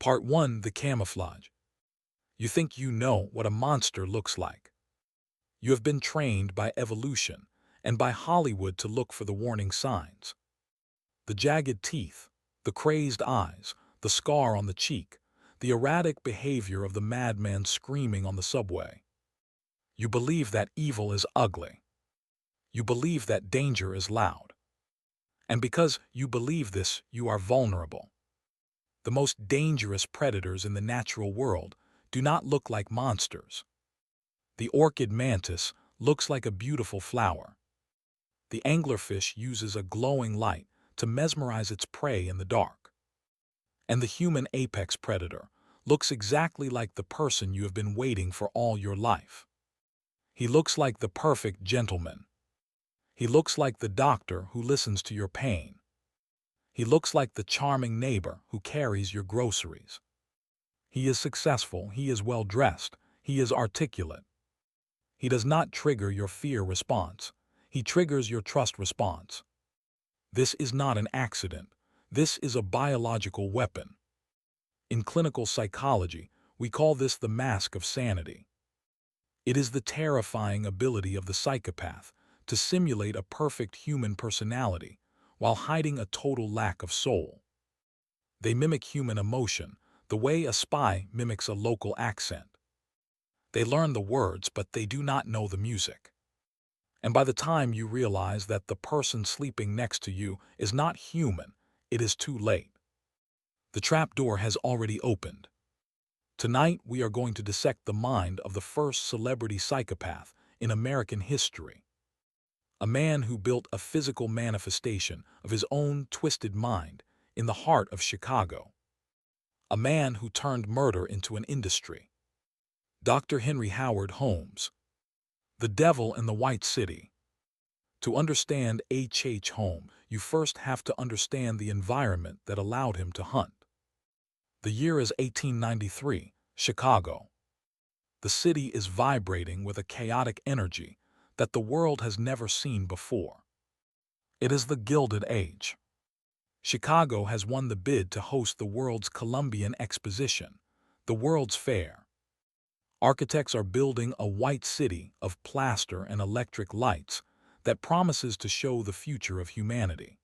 Part 1. The Camouflage. You think you know what a monster looks like. You have been trained by evolution and by Hollywood to look for the warning signs. The jagged teeth, the crazed eyes, the scar on the cheek, the erratic behavior of the madman screaming on the subway. You believe that evil is ugly. You believe that danger is loud. And because you believe this, you are vulnerable. The most dangerous predators in the natural world do not look like monsters. The orchid mantis looks like a beautiful flower. The anglerfish uses a glowing light to mesmerize its prey in the dark. And the human apex predator looks exactly like the person you have been waiting for all your life. He looks like the perfect gentleman. He looks like the doctor who listens to your pain. He looks like the charming neighbor who carries your groceries. He is successful, he is well-dressed, he is articulate. He does not trigger your fear response. He triggers your trust response. This is not an accident. This is a biological weapon. In clinical psychology, we call this the Mask of Sanity. It is the terrifying ability of the psychopath to simulate a perfect human personality while hiding a total lack of soul. They mimic human emotion the way a spy mimics a local accent. They learn the words, but they do not know the music. And by the time you realize that the person sleeping next to you is not human, it is too late. The trapdoor has already opened. Tonight, we are going to dissect the mind of the first celebrity psychopath in American history. A man who built a physical manifestation of his own twisted mind in the heart of Chicago. A man who turned murder into an industry. Dr. Henry Howard Holmes. The Devil in the White City. To understand H. Holmes, you first have to understand the environment that allowed him to hunt. The year is 1893, Chicago. The city is vibrating with a chaotic energy that the world has never seen before. It is the Gilded Age. Chicago has won the bid to host the world's Columbian Exposition, the World's Fair. Architects are building a white city of plaster and electric lights that promises to show the future of humanity.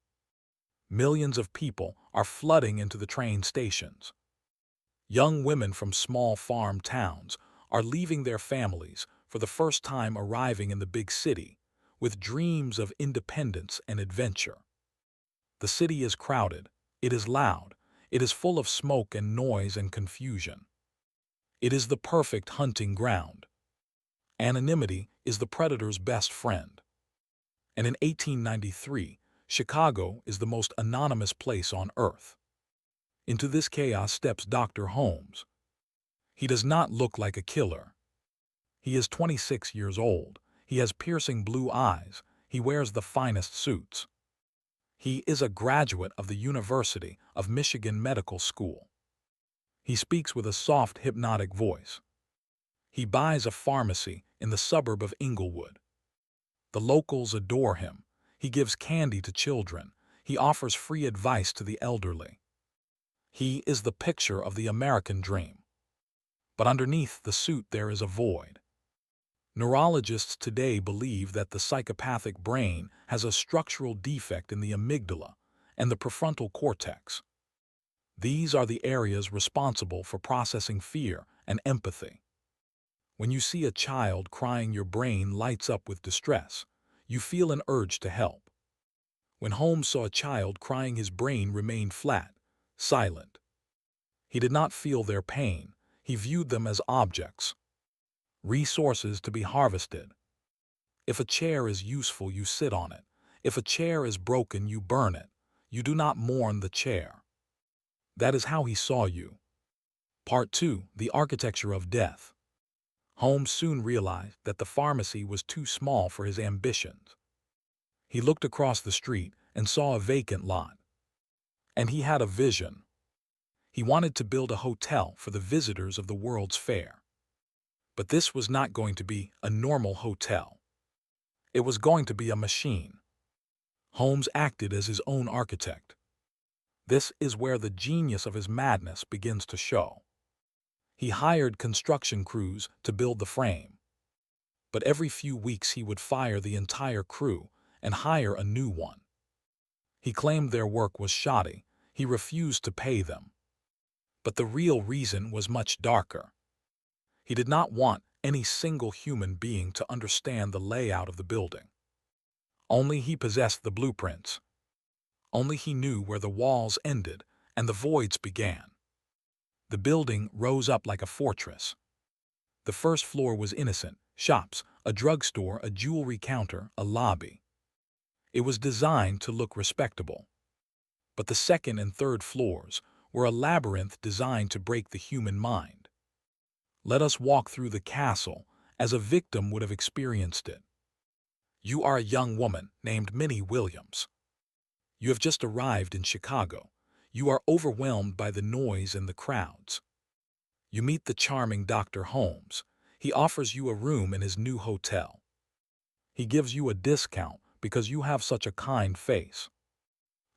Millions of people are flooding into the train stations. Young women from small farm towns are leaving their families for the first time, arriving in the big city with dreams of independence and adventure. The city is crowded, it is loud, it is full of smoke and noise and confusion. It is the perfect hunting ground. Anonymity is the predator's best friend. And in 1893, Chicago is the most anonymous place on earth. Into this chaos steps Dr. Holmes. He does not look like a killer. He is 26 years old. He has piercing blue eyes. He wears the finest suits. He is a graduate of the University of Michigan Medical School. He speaks with a soft, hypnotic voice. He buys a pharmacy in the suburb of Inglewood. The locals adore him. He gives candy to children. He offers free advice to the elderly. He is the picture of the American dream. But underneath the suit there is a void. Neurologists today believe that the psychopathic brain has a structural defect in the amygdala and the prefrontal cortex. These are the areas responsible for processing fear and empathy. When you see a child crying, your brain lights up with distress. You feel an urge to help. When Holmes saw a child crying, his brain remained flat, silent. He did not feel their pain. He viewed them as objects, resources to be harvested. If a chair is useful, you sit on it. If a chair is broken, you burn it. You do not mourn the chair. That is how he saw you. Part 2. The Architecture of Death. Holmes soon realized that the pharmacy was too small for his ambitions. He looked across the street and saw a vacant lot. And he had a vision. He wanted to build a hotel for the visitors of the World's Fair. But this was not going to be a normal hotel. It was going to be a machine. Holmes acted as his own architect. This is where the genius of his madness begins to show. He hired construction crews to build the frame, but every few weeks he would fire the entire crew and hire a new one. He claimed their work was shoddy. He refused to pay them. But the real reason was much darker. He did not want any single human being to understand the layout of the building. Only he possessed the blueprints. Only he knew where the walls ended and the voids began. The building rose up like a fortress. The first floor was innocent: shops, a drugstore, a jewelry counter, a lobby. It was designed to look respectable. But the second and third floors were a labyrinth designed to break the human mind. Let us walk through the castle as a victim would have experienced it. You are a young woman named Minnie Williams. You have just arrived in Chicago. You are overwhelmed by the noise and the crowds. You meet the charming Dr. Holmes. He offers you a room in his new hotel. He gives you a discount because you have such a kind face.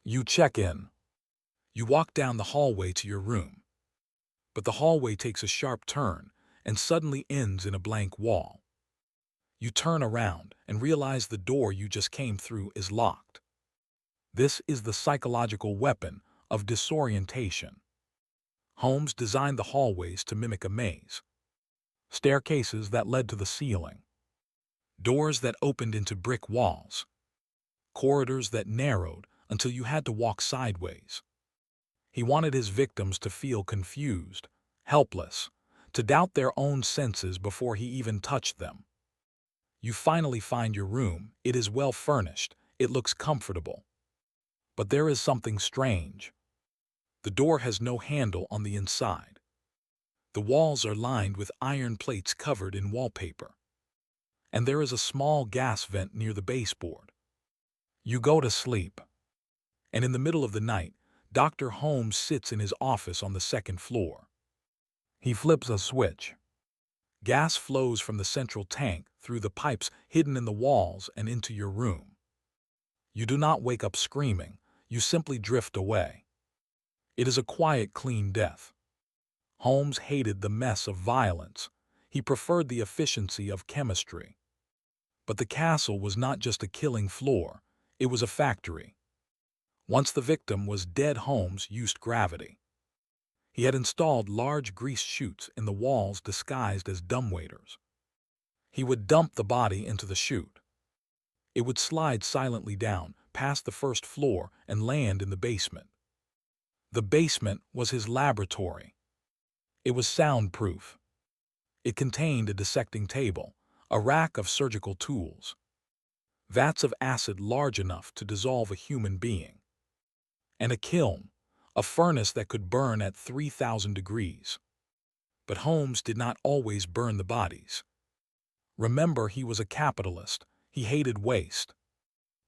You check in. You walk down the hallway to your room. But the hallway takes a sharp turn and suddenly ends in a blank wall. You turn around and realize the door you just came through is locked. This is the psychological weapon of disorientation. Holmes designed the hallways to mimic a maze. Staircases that led to the ceiling. Doors that opened into brick walls. Corridors that narrowed until you had to walk sideways. He wanted his victims to feel confused, helpless, to doubt their own senses before he even touched them. You finally find your room. It is well furnished. It looks comfortable. But there is something strange. The door has no handle on the inside. The walls are lined with iron plates covered in wallpaper. And there is a small gas vent near the baseboard. You go to sleep. And in the middle of the night, Dr. Holmes sits in his office on the second floor. He flips a switch. Gas flows from the central tank through the pipes hidden in the walls and into your room. You do not wake up screaming. You simply drift away. It is a quiet, clean death. Holmes hated the mess of violence. He preferred the efficiency of chemistry. But the castle was not just a killing floor. It was a factory. Once the victim was dead, Holmes used gravity. He had installed large grease chutes in the walls disguised as dumbwaiters. He would dump the body into the chute. It would slide silently down, past the first floor, and land in the basement. The basement was his laboratory. It was soundproof. It contained a dissecting table, a rack of surgical tools, vats of acid large enough to dissolve a human being, and a kiln, a furnace that could burn at 3,000 degrees. But Holmes did not always burn the bodies. Remember, he was a capitalist. He hated waste.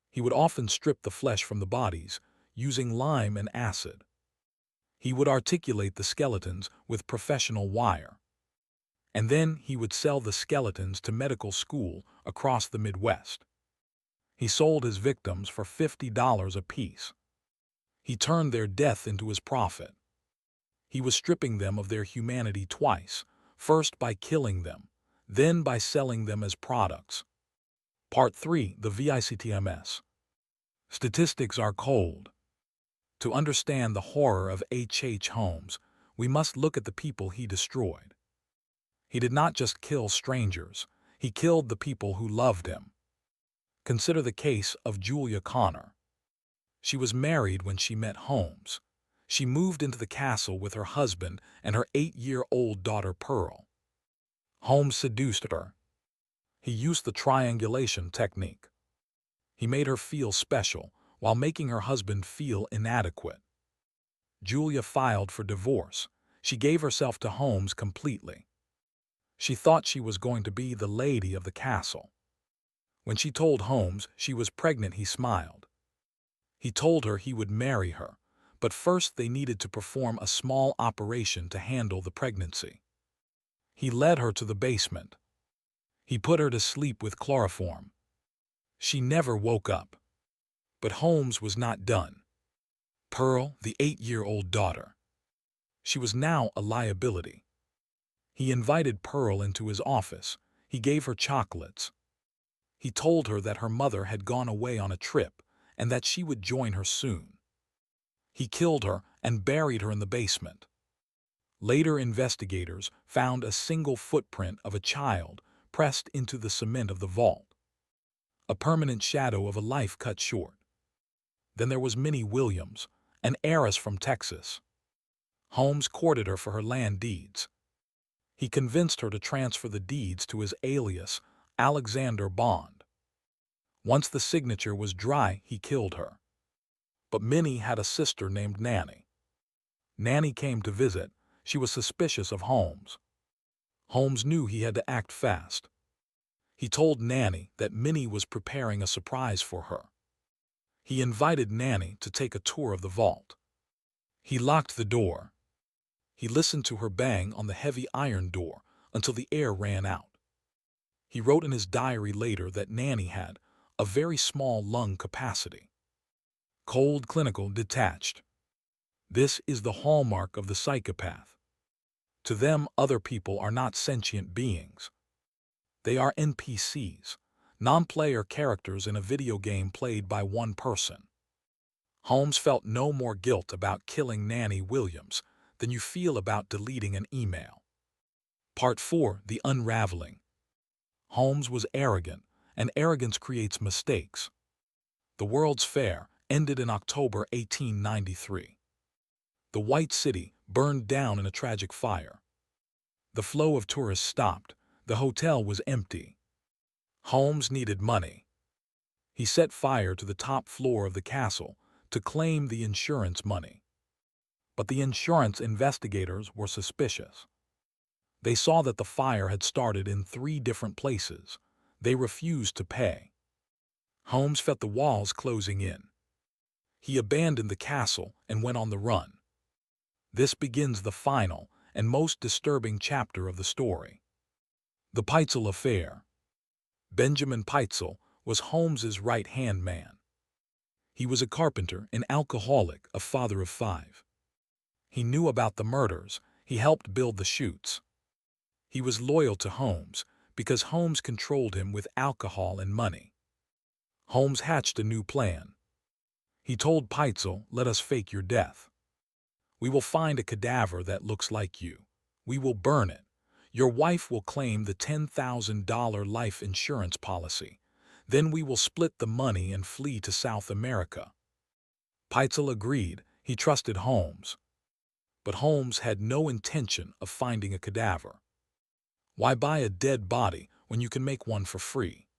He would often strip the flesh from the bodies, using lime and acid. He would articulate the skeletons with professional wire. And then he would sell the skeletons to medical school across the Midwest. He sold his victims for $50 apiece. He turned their death into his profit. He was stripping them of their humanity twice, first by killing them, then by selling them as products. Part 3. The VICTMS. Statistics are cold. To understand the horror of H. Holmes, we must look at the people he destroyed. He did not just kill strangers, he killed the people who loved him. Consider the case of Julia Connor. She was married when she met Holmes. She moved into the castle with her husband and her 8-year-old daughter Pearl. Holmes seduced her. He used the triangulation technique. He made her feel special while making her husband feel inadequate. Julia filed for divorce. She gave herself to Holmes completely. She thought she was going to be the lady of the castle. When she told Holmes she was pregnant, he smiled. He told her he would marry her, but first they needed to perform a small operation to handle the pregnancy. He led her to the basement. He put her to sleep with chloroform. She never woke up. But Holmes was not done. Pearl, the 8-year-old daughter. She was now a liability. He invited Pearl into his office. He gave her chocolates. He told her that her mother had gone away on a trip and that she would join her soon. He killed her and buried her in the basement. Later investigators found a single footprint of a child pressed into the cement of the vault, a permanent shadow of a life cut short. Then there was Minnie Williams, an heiress from Texas. Holmes courted her for her land deeds. He convinced her to transfer the deeds to his alias, Alexander Bond. Once the signature was dry, he killed her. But Minnie had a sister named Nanny. Nanny came to visit. She was suspicious of Holmes. Holmes knew he had to act fast. He told Nanny that Minnie was preparing a surprise for her. He invited Nanny to take a tour of the vault. He locked the door. He listened to her bang on the heavy iron door until the air ran out. He wrote in his diary later that Nanny had a very small lung capacity. Cold, clinical, detached. This is the hallmark of the psychopath. To them, other people are not sentient beings. They are NPCs, non-player characters in a video game played by one person. Holmes felt no more guilt about killing Nanny Williams than you feel about deleting an email. Part 4. The Unraveling. Holmes was arrogant, and arrogance creates mistakes. The World's Fair ended in October 1893. The White City burned down in a tragic fire. The flow of tourists stopped. The hotel was empty. Holmes needed money. He set fire to the top floor of the castle to claim the insurance money. But the insurance investigators were suspicious. They saw that the fire had started in 3 different places. They refused to pay. Holmes felt the walls closing in. He abandoned the castle and went on the run. This begins the final and most disturbing chapter of the story. The Peitzel Affair. Benjamin Peitzel was Holmes's right-hand man. He was a carpenter, an alcoholic, a father of 5. He knew about the murders. He helped build the chutes. He was loyal to Holmes because Holmes controlled him with alcohol and money. Holmes hatched a new plan. He told Peitzel, "Let us fake your death. We will find a cadaver that looks like you. We will burn it. Your wife will claim the $10,000 life insurance policy. Then we will split the money and flee to South America." Peitzel agreed. He trusted Holmes. But Holmes had no intention of finding a cadaver. Why buy a dead body when you can make one for free?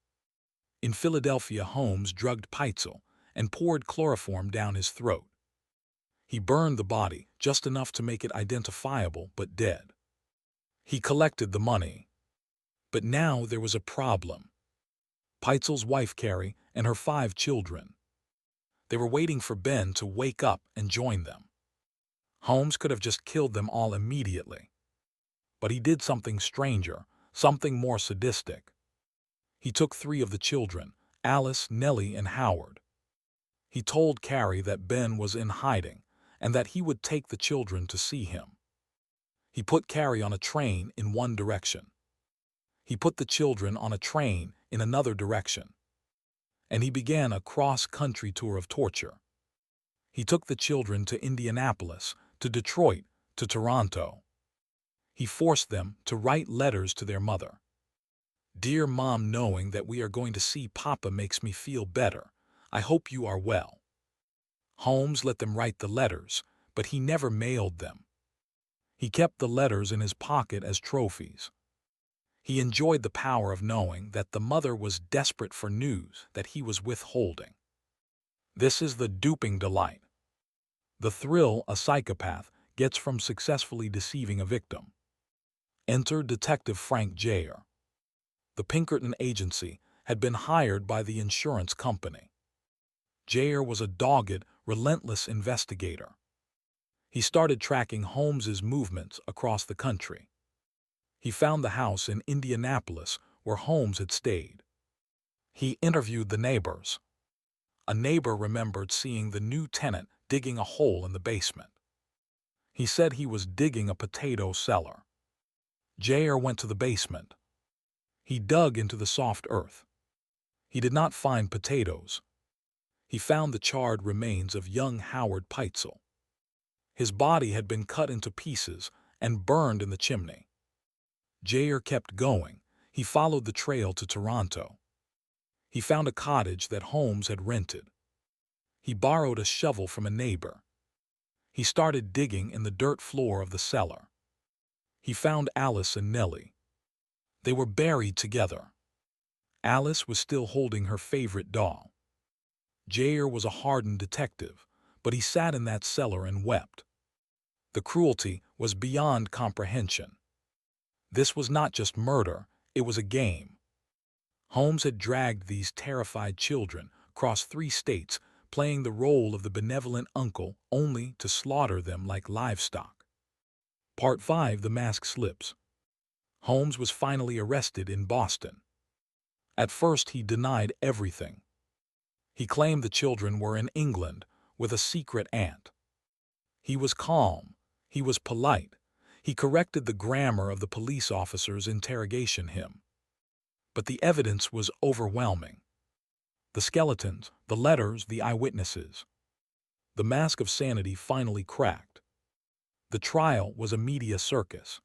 In Philadelphia, Holmes drugged Peitzel and poured chloroform down his throat. He burned the body just enough to make it identifiable but dead. He collected the money. But now there was a problem. Peitzel's wife Carrie and her 5 children. They were waiting for Ben to wake up and join them. Holmes could have just killed them all immediately. But he did something stranger, something more sadistic. He took 3 of the children, Alice, Nellie, and Howard. He told Carrie that Ben was in hiding and that he would take the children to see him. He put Carrie on a train in one direction. He put the children on a train in another direction. And he began a cross-country tour of torture. He took the children to Indianapolis, to Detroit, to Toronto. He forced them to write letters to their mother. "Dear Mom, knowing that we are going to see Papa makes me feel better. I hope you are well." Holmes let them write the letters, but he never mailed them. He kept the letters in his pocket as trophies. He enjoyed the power of knowing that the mother was desperate for news that he was withholding. This is the duping delight. The thrill a psychopath gets from successfully deceiving a victim. Enter Detective Frank Jayer. The Pinkerton agency had been hired by the insurance company. Jayer was a dogged, relentless investigator. He started tracking Holmes's movements across the country. He found the house in Indianapolis where Holmes had stayed. He interviewed the neighbors. A neighbor remembered seeing the new tenant digging a hole in the basement. He said he was digging a potato cellar. Jair went to the basement. He dug into the soft earth. He did not find potatoes. He found the charred remains of young Howard Peitzel. His body had been cut into pieces and burned in the chimney. Jair kept going. He followed the trail to Toronto. He found a cottage that Holmes had rented. He borrowed a shovel from a neighbor. He started digging in the dirt floor of the cellar. He found Alice and Nellie. They were buried together. Alice was still holding her favorite doll. Jair was a hardened detective, but he sat in that cellar and wept. The cruelty was beyond comprehension. This was not just murder, it was a game. Holmes had dragged these terrified children across 3 states, playing the role of the benevolent uncle only to slaughter them like livestock. Part 5: The Mask Slips. Holmes was finally arrested in Boston. At first he denied everything. He claimed the children were in England with a secret aunt. He was calm. He was polite. He corrected the grammar of the police officers' interrogation him. But the evidence was overwhelming. The skeletons, the letters, the eyewitnesses. The Mask of Sanity finally cracked. The trial was a media circus.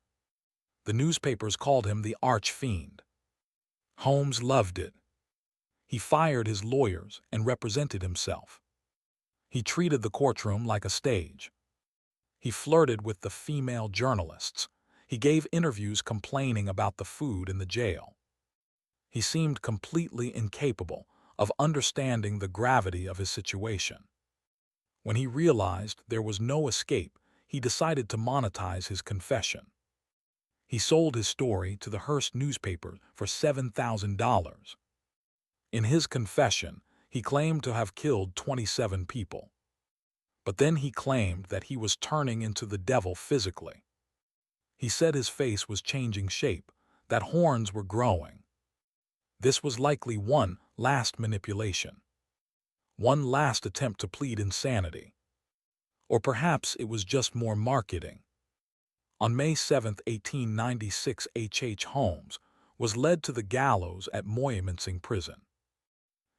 The newspapers called him the arch-fiend. Holmes loved it. He fired his lawyers and represented himself. He treated the courtroom like a stage. He flirted with the female journalists. He gave interviews complaining about the food in the jail. He seemed completely incapable of understanding the gravity of his situation. When he realized there was no escape, he decided to monetize his confession. He sold his story to the Hearst newspaper for $7,000. In his confession, he claimed to have killed 27 people. But then he claimed that he was turning into the devil physically. He said his face was changing shape, that horns were growing. This was likely one last manipulation. One last attempt to plead insanity. Or perhaps it was just more marketing. On May 7, 1896, H. Holmes was led to the gallows at Moyamensing Prison.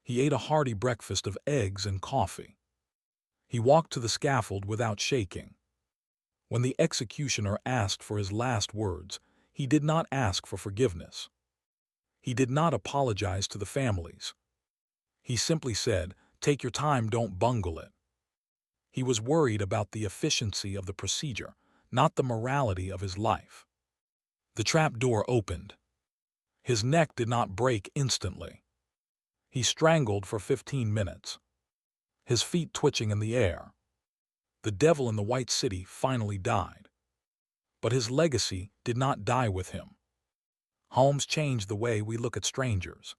He ate a hearty breakfast of eggs and coffee. He walked to the scaffold without shaking. When the executioner asked for his last words, he did not ask for forgiveness. He did not apologize to the families. He simply said, "Take your time, don't bungle it." He was worried about the efficiency of the procedure, not the morality of his life. The trap door opened. His neck did not break instantly. He strangled for 15 minutes. His feet twitching in the air. The devil in the White City finally died. But his legacy did not die with him. Holmes changed the way we look at strangers.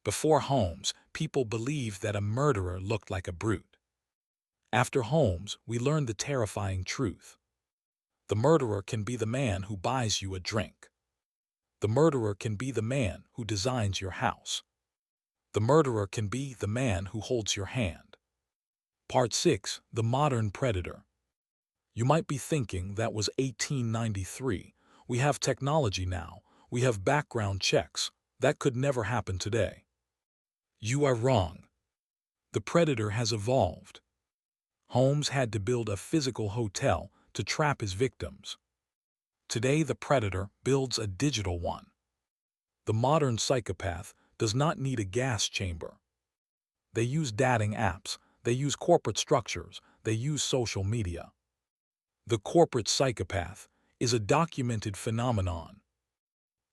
Before Holmes, people believed that a murderer looked like a brute. After Holmes, we learned the terrifying truth. The murderer can be the man who buys you a drink. The murderer can be the man who designs your house. The murderer can be the man who holds your hand. Part 6: The Modern Predator. You might be thinking that was 1893. We have technology now. We have background checks. That could never happen today. You are wrong. The predator has evolved. Holmes had to build a physical hotel to trap his victims. Today the predator builds a digital one. The modern psychopath does not need a gas chamber. They use dating apps. They use corporate structures. They use social media. The corporate psychopath is a documented phenomenon.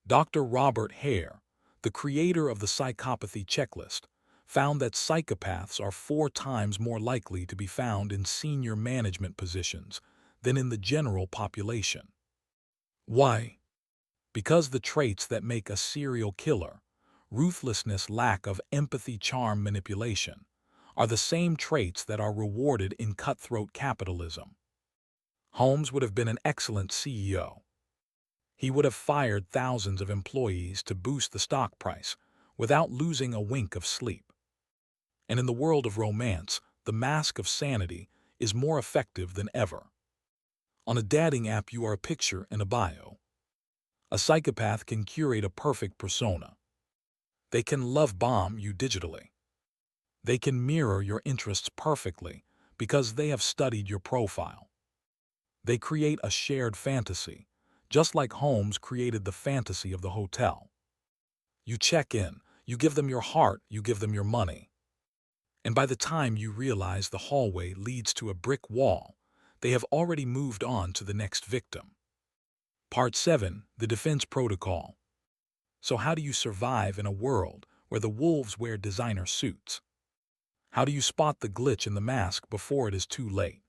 Dr. Robert Hare, the creator of the psychopathy checklist, found that psychopaths are 4 times more likely to be found in senior management positions than in the general population. Why? Because the traits that make a serial killer, ruthlessness, lack of empathy, charm, manipulation, are the same traits that are rewarded in cutthroat capitalism. Holmes would have been an excellent CEO. He would have fired thousands of employees to boost the stock price without losing a wink of sleep. And in the world of romance, the Mask of Sanity is more effective than ever. On a dating app, you are a picture and a bio. A psychopath can curate a perfect persona. They can love bomb you digitally. They can mirror your interests perfectly because they have studied your profile. They create a shared fantasy, just like Holmes created the fantasy of the hotel. You check in, you give them your heart, you give them your money. And by the time you realize the hallway leads to a brick wall, they have already moved on to the next victim. Part 7. The Defense Protocol. So how do you survive in a world where the wolves wear designer suits? How do you spot the glitch in the mask before it is too late?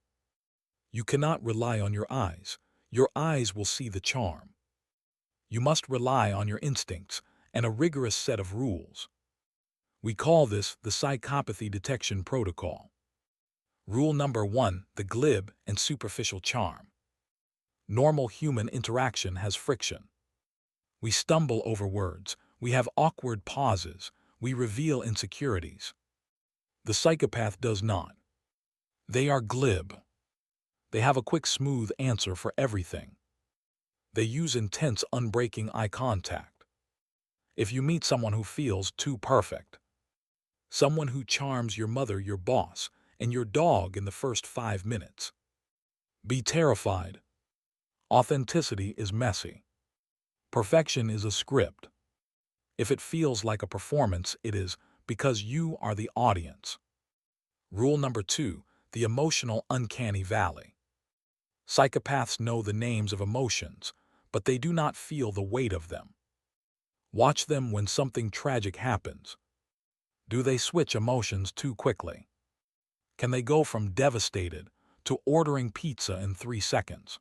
You cannot rely on your eyes. Your eyes will see the charm. You must rely on your instincts and a rigorous set of rules. We call this the Psychopathy Detection Protocol. Rule number 1. The glib and superficial charm. Normal human interaction has friction. We stumble over words, we have awkward pauses, we reveal insecurities. The psychopath does not. They are glib. They have a quick, smooth answer for everything. They use intense, unbreaking eye contact. If you meet someone who feels too perfect, someone who charms your mother, your boss, and your dog in the first 5 minutes, be terrified. Authenticity is messy. Perfection is a script. If it feels like a performance, it is, because you are the audience. Rule number 2. The emotional uncanny valley. Psychopaths know the names of emotions, but they do not feel the weight of them. Watch them when something tragic happens. Do they switch emotions too quickly? Can they go from devastated to ordering pizza in 3 seconds?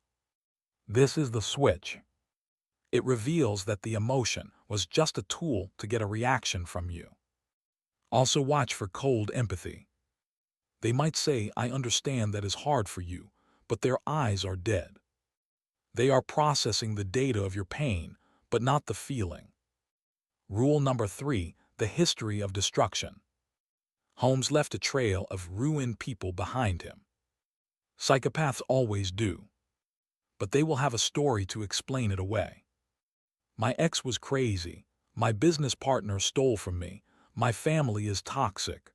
This is the switch. It reveals that the emotion was just a tool to get a reaction from you. Also watch for cold empathy. They might say, "I understand that is hard for you," but their eyes are dead. They are processing the data of your pain, but not the feeling. Rule number 3. The history of destruction. Holmes left a trail of ruined people behind him. Psychopaths always do. But they will have a story to explain it away. My ex was crazy. My business partner stole from me. My family is toxic.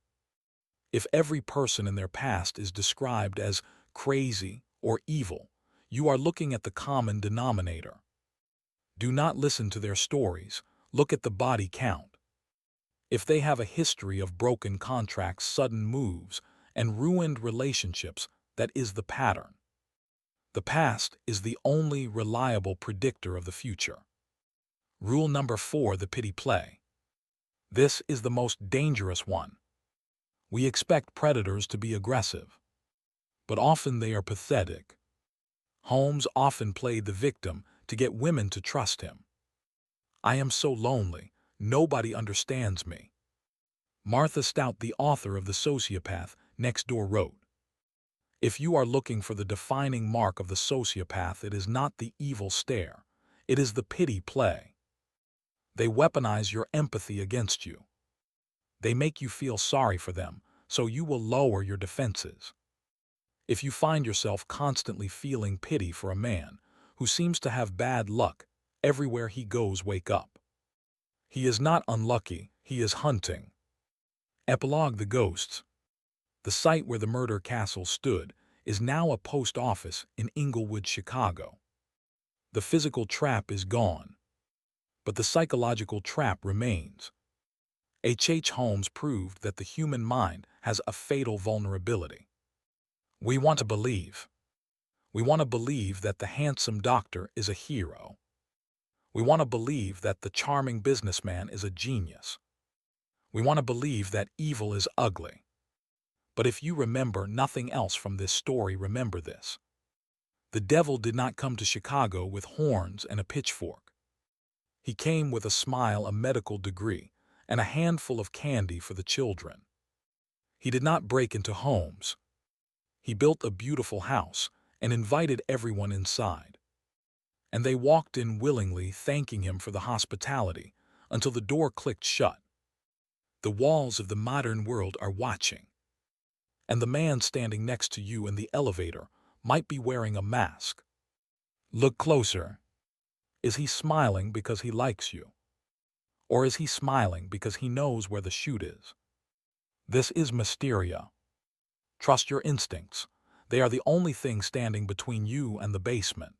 If every person in their past is described as crazy or evil, you are looking at the common denominator. Do not listen to their stories. Look at the body count. If they have a history of broken contracts, sudden moves, and ruined relationships, that is the pattern. The past is the only reliable predictor of the future. Rule number 4. The pity play. This is the most dangerous one. We expect predators to be aggressive, but often they are pathetic. Holmes often played the victim to get women to trust him. "I am so lonely. Nobody understands me." Martha Stout, the author of The Sociopath Next Door, wrote, "If you are looking for the defining mark of the sociopath, it is not the evil stare. It is the pity play. They weaponize your empathy against you. They make you feel sorry for them, so you will lower your defenses. If you find yourself constantly feeling pity for a man who seems to have bad luck everywhere he goes, wake up. He is not unlucky, he is hunting." Epilogue. The Ghosts. The site where the murder castle stood is now a post office in Inglewood, Chicago. The physical trap is gone, but the psychological trap remains. H. Holmes proved that the human mind has a fatal vulnerability. We want to believe. We want to believe that the handsome doctor is a hero. We want to believe that the charming businessman is a genius. We want to believe that evil is ugly. But if you remember nothing else from this story, remember this. The devil did not come to Chicago with horns and a pitchfork. He came with a smile, a medical degree, and a handful of candy for the children. He did not break into homes. He built a beautiful house and invited everyone inside. And they walked in willingly, thanking him for the hospitality, until the door clicked shut. The walls of the modern world are watching. And the man standing next to you in the elevator might be wearing a mask. Look closer. Is he smiling because he likes you? Or is he smiling because he knows where the chute is? This is Mysteria. Trust your instincts. They are the only thing standing between you and the basement.